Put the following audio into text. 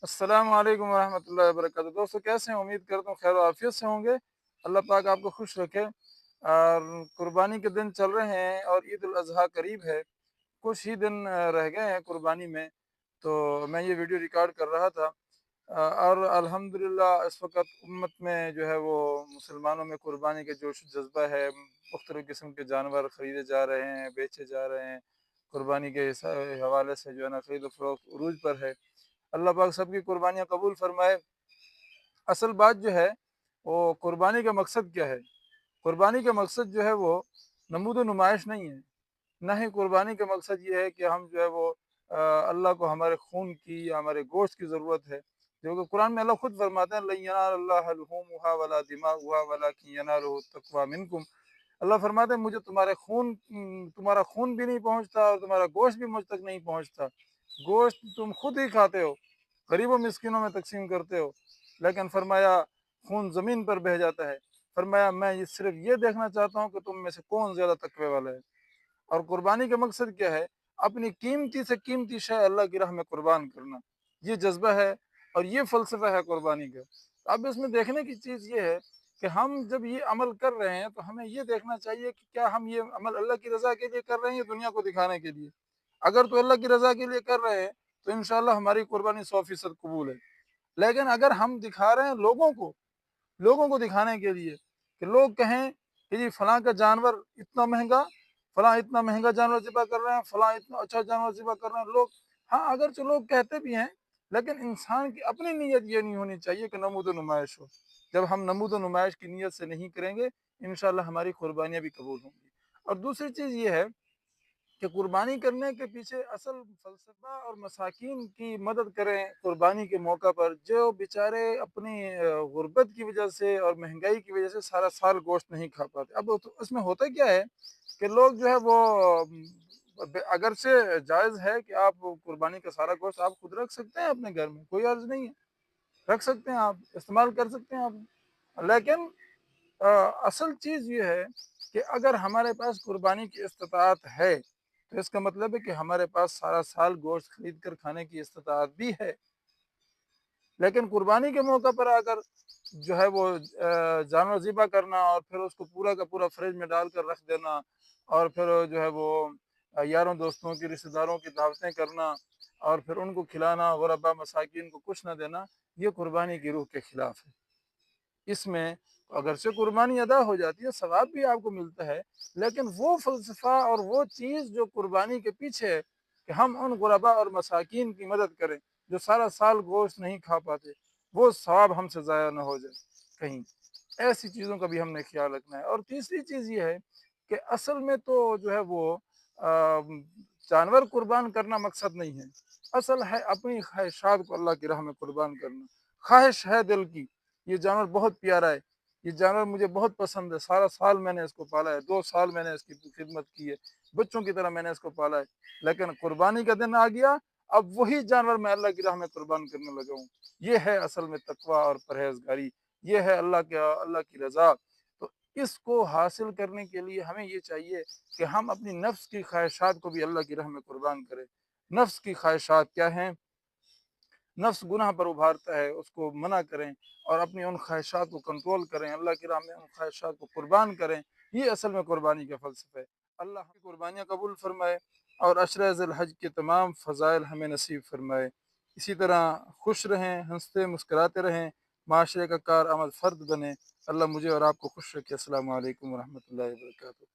अस्सलाम वालेकुम वरहमतुल्लाहि वबरकातुहू। दोस्तों कैसे हैं? उम्मीद करता हूँ खैर आफियत से होंगे। अल्लाह पाक आपको खुश रखे। और कुर्बानी के दिन चल रहे हैं और ईद उल अज़हा करीब है। कुछ ही दिन रह गए हैं कुर्बानी में। तो मैं ये वीडियो रिकॉर्ड कर रहा था। और अल्हम्दुलिल्लाह इस वक्त उम्मत में जो है वो मुसलमानों में कुर्बानी का जोश जज्बा है। मुख्तलिफ़ किस्म के जानवर ख़रीदे जा रहे हैं, बेचे जा रहे हैं। कुर्बानी के हवाले से जो है ना ख़रीद फ़रोख्त उरूज पर है। अल्लाह पाक सबकी कुर्बानियाँ कबूल फरमाए। असल बात जो है वो कुर्बानी का मकसद क्या है? कुर्बानी का मकसद जो है वो नमूद नुमाइश नहीं है। ना ही कुर्बानी का मकसद ये है कि हम जो है वो अल्लाह को हमारे खून की या हमारे गोश्त की ज़रूरत है। जो कि कुरान में अल्लाह खुद फरमाते हैं लन यनालल्लाह लुहूमुहा वला दिमागुहा वलाकिन यनालुहु तक़वा मिनकुम। अल्लाह फरमाते हैं मुझे तुम्हारा खून भी नहीं पहुँचता और तुम्हारा गोश्त भी मुझ तक नहीं पहुँचता। गोश्त तुम खुद ही खाते हो, गरीबों मिस्किनों में तकसीम करते हो। लेकिन फरमाया खून ज़मीन पर बह जाता है। फरमाया मैं ये सिर्फ ये देखना चाहता हूँ कि तुम में से कौन ज़्यादा तकवे वाला है। और कुर्बानी का मकसद क्या है? अपनी कीमती से कीमती शय अल्लाह की राह में कुर्बान करना। ये जज्बा है और ये फ़लसफ़ा है कुर्बानी का। अब इसमें देखने की चीज़ ये है कि हम जब ये अमल कर रहे हैं तो हमें ये देखना चाहिए कि क्या हम ये अमल अल्लाह की रज़ा के लिए कर रहे हैं या दुनिया को दिखाने के लिए? अगर तो अल्लाह की रज़ा के लिए कर रहे हैं तो इंशाअल्लाह हमारी कुर्बानी 100% कबूल है। लेकिन अगर हम दिखा रहे हैं लोगों को दिखाने के लिए कि लोग कहें कि जी फलां का जानवर इतना महंगा, फलां इतना महंगा जानवर ज़िबा कर रहे हैं, फलां इतना अच्छा जानवर ज़िबा कर रहे हैं लोग। हाँ, अगर जो लोग कहते भी हैं, लेकिन इंसान की अपनी नीयत ये नहीं होनी चाहिए कि नमूद नुमाइश हो। जब हम नमूद नुमाइश की नीयत से नहीं करेंगे, इंशाअल्लाह हमारी कुर्बानियाँ भी कबूल होंगी। और दूसरी चीज़ ये है कि कुर्बानी करने के पीछे असल फ़लसफ़ा और मसाकीन की मदद करें कुर्बानी के मौका पर, जो बेचारे अपनी गुर्बत की वजह से और महँगाई की वजह से सारा साल गोश्त नहीं खा पाते। अब तो इसमें होता क्या है कि लोग जो है वो अगर से जायज़ है कि आप कुर्बानी का सारा गोश्त आप खुद रख सकते हैं अपने घर में, कोई अर्ज़ नहीं है। रख सकते हैं आप, इस्तेमाल कर सकते हैं आप। लेकिन अ, असल चीज़ ये है कि अगर हमारे पास कुर्बानी की इस्तिताअत है, तो इसका मतलब है कि हमारे पास सारा साल गोश्त खरीद कर खाने की इस्तिताअत भी है। लेकिन कुर्बानी के मौके पर अगर जो है वो जानवर ज़िबा करना और फिर उसको पूरा का पूरा फ्रिज में डाल कर रख देना और फिर जो है वो यारों दोस्तों की रिश्तेदारों की दावतें करना और फिर उनको खिलाना, गुरबा मसाकीन को कुछ ना देना, ये कुर्बानी की रूह के खिलाफ है। इसमें अगर से कुर्बानी अदा हो जाती है, सवाब भी आपको मिलता है, लेकिन वो फ़लसफ़ा और वो चीज़ जो कुर्बानी के पीछे है कि हम उन गुरबा और मसाकीन की मदद करें, जो सारा साल गोश्त नहीं खा पाते, वो सवाब हमसे ज़ाया ना हो जाए कहीं। ऐसी चीज़ों का भी हमने ख़्याल रखना है। और तीसरी चीज़ ये है कि असल में तो जो है वो जानवर कुर्बान करना मकसद नहीं है। असल है अपनी ख़्वाहिशात को अल्लाह की राह में कुर्बान करना। ख़्वाहिश है दिल की, ये जानवर बहुत प्यारा है, ये जानवर मुझे बहुत पसंद है, सारा साल मैंने इसको पाला है, 2 साल मैंने इसकी खिदमत की है, बच्चों की तरह मैंने इसको पाला है। लेकिन कुर्बानी का दिन आ गया, अब वही जानवर मैं अल्लाह की राह में कुर्बान करने लगा हूँ। ये है असल में तकवा और परहेज़गारी, ये है अल्लाह की रज़ा। तो इसको हासिल करने के लिए हमें ये चाहिए कि हम अपनी नफ्स की ख़्वाहिशात को भी अल्लाह की राह में कुर्बान करें। नफ्स की ख़्वाहिशात क्या हैं? नफ्स गुनाह पर उभारता है, उसको मना करें और अपनी उन ख्वाहिशात को कंट्रोल करें, अल्लाह की राह में उन ख्वाहिशात को कुर्बान करें। ये असल में कुर्बानी का फ़लसफ़ा है। अल्लाह की कुर्बानियाँ कबूल फ़रमाए और अशरा ज़िल-हज के तमाम फ़ज़ाइल हमें नसीब फ़रमाए। इसी तरह खुश रहें, हँसते मुस्कुराते रहें, माशरे का कारआमद फ़र्द बनें। अल्लाह मुझे और आपको खुश रखे। अस्सलामु अलैकुम व रहमतुल्लाहि व बरकातुहू।